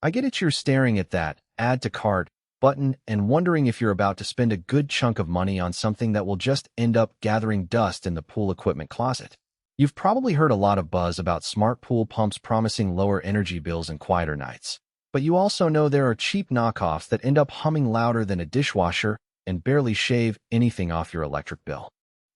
I get it, you're staring at that Add to Cart button and wondering if you're about to spend a good chunk of money on something that will just end up gathering dust in the pool equipment closet. You've probably heard a lot of buzz about smart pool pumps promising lower energy bills and quieter nights. But you also know there are cheap knockoffs that end up humming louder than a dishwasher and barely shave anything off your electric bill.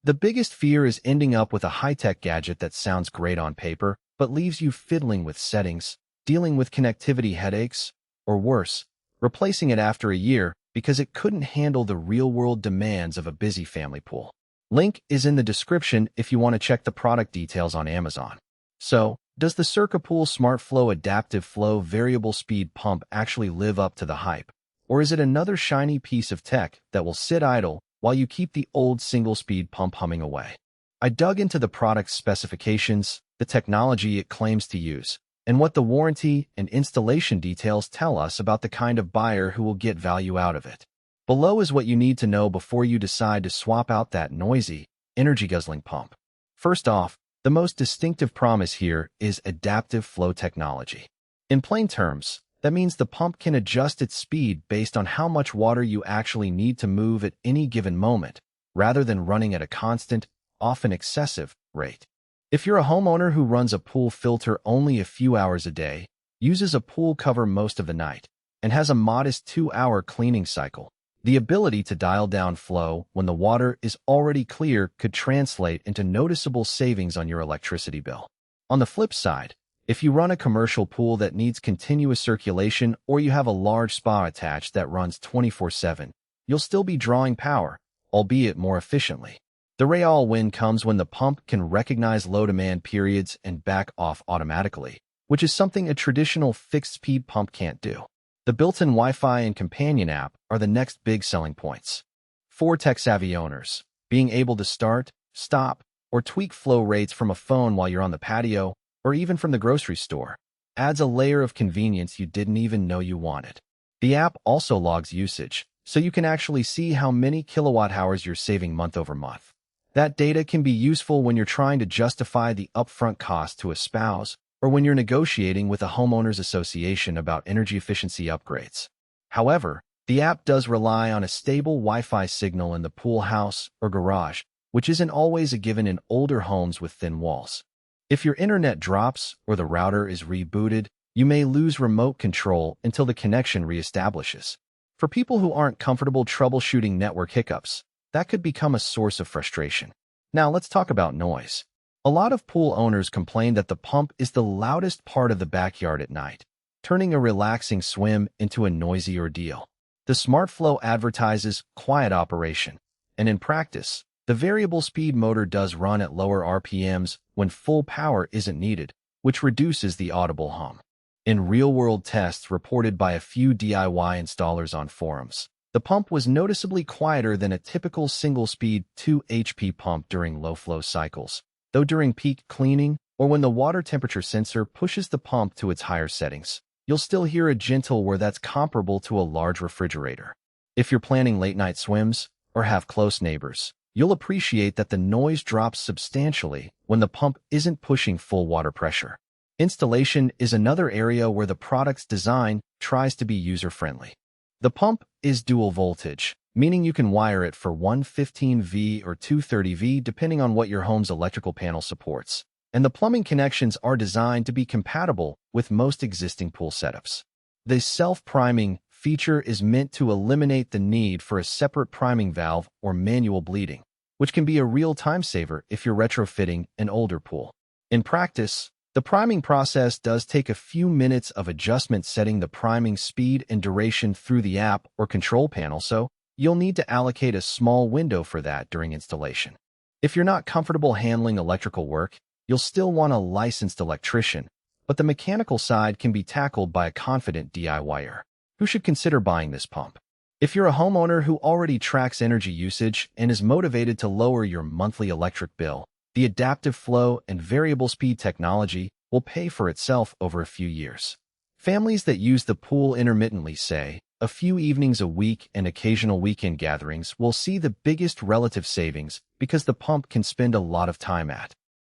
The biggest fear is ending up with a high-tech gadget that sounds great on paper, but leaves you fiddling with settings, dealing with connectivity headaches, or worse, replacing it after a year because it couldn't handle the real-world demands of a busy family pool. Link is in the description if you want to check the product details on Amazon. So, does the CircuPool SmartFlo Adaptive Flow Variable Speed Pump actually live up to the hype? Or is it another shiny piece of tech that will sit idle while you keep the old single-speed pump humming away? I dug into the product's specifications, the technology it claims to use, and what the warranty and installation details tell us about the kind of buyer who will get value out of it. Below is what you need to know before you decide to swap out that noisy, energy-guzzling pump. First off, the most distinctive promise here is adaptive flow technology. In plain terms, that means the pump can adjust its speed based on how much water you actually need to move at any given moment, rather than running at a constant, often excessive, rate. If you're a homeowner who runs a pool filter only a few hours a day, uses a pool cover most of the night, and has a modest 2-hour cleaning cycle, the ability to dial down flow when the water is already clear could translate into noticeable savings on your electricity bill. On the flip side, if you run a commercial pool that needs continuous circulation or you have a large spa attached that runs 24/7, you'll still be drawing power, albeit more efficiently. The real win comes when the pump can recognize low demand periods and back off automatically, which is something a traditional fixed-speed pump can't do. The built-in Wi-Fi and companion app are the next big selling points. For tech-savvy owners, being able to start, stop, or tweak flow rates from a phone while you're on the patio, or even from the grocery store, adds a layer of convenience you didn't even know you wanted. The app also logs usage, so you can actually see how many kilowatt-hours you're saving month over month. That data can be useful when you're trying to justify the upfront cost to a spouse, or when you're negotiating with a homeowners association about energy efficiency upgrades. However, the app does rely on a stable Wi-Fi signal in the pool house or garage, which isn't always a given in older homes with thin walls. If your internet drops or the router is rebooted, you may lose remote control until the connection reestablishes. For people who aren't comfortable troubleshooting network hiccups, that could become a source of frustration. Now let's talk about noise. A lot of pool owners complain that the pump is the loudest part of the backyard at night, turning a relaxing swim into a noisy ordeal. The SmartFlo advertises quiet operation, and in practice, the variable speed motor does run at lower RPMs when full power isn't needed, which reduces the audible hum. In real-world tests reported by a few DIY installers on forums, the pump was noticeably quieter than a typical single-speed 2 HP pump during low-flow cycles, though during peak cleaning or when the water temperature sensor pushes the pump to its higher settings, you'll still hear a gentle whir that's comparable to a large refrigerator. If you're planning late-night swims or have close neighbors, you'll appreciate that the noise drops substantially when the pump isn't pushing full water pressure. Installation is another area where the product's design tries to be user-friendly. The pump is dual voltage, meaning you can wire it for 115V or 230V depending on what your home's electrical panel supports, and the plumbing connections are designed to be compatible with most existing pool setups. The self-priming feature is meant to eliminate the need for a separate priming valve or manual bleeding, which can be a real time saver if you're retrofitting an older pool. In practice, the priming process does take a few minutes of adjustment setting the priming speed and duration through the app or control panel, so you'll need to allocate a small window for that during installation. If you're not comfortable handling electrical work, you'll still want a licensed electrician, but the mechanical side can be tackled by a confident DIYer who should consider buying this pump. If you're a homeowner who already tracks energy usage and is motivated to lower your monthly electric bill, the adaptive flow and variable speed technology will pay for itself over a few years. Families that use the pool intermittently, say, a few evenings a week and occasional weekend gatherings, will see the biggest relative savings because the pump can spend a lot of time at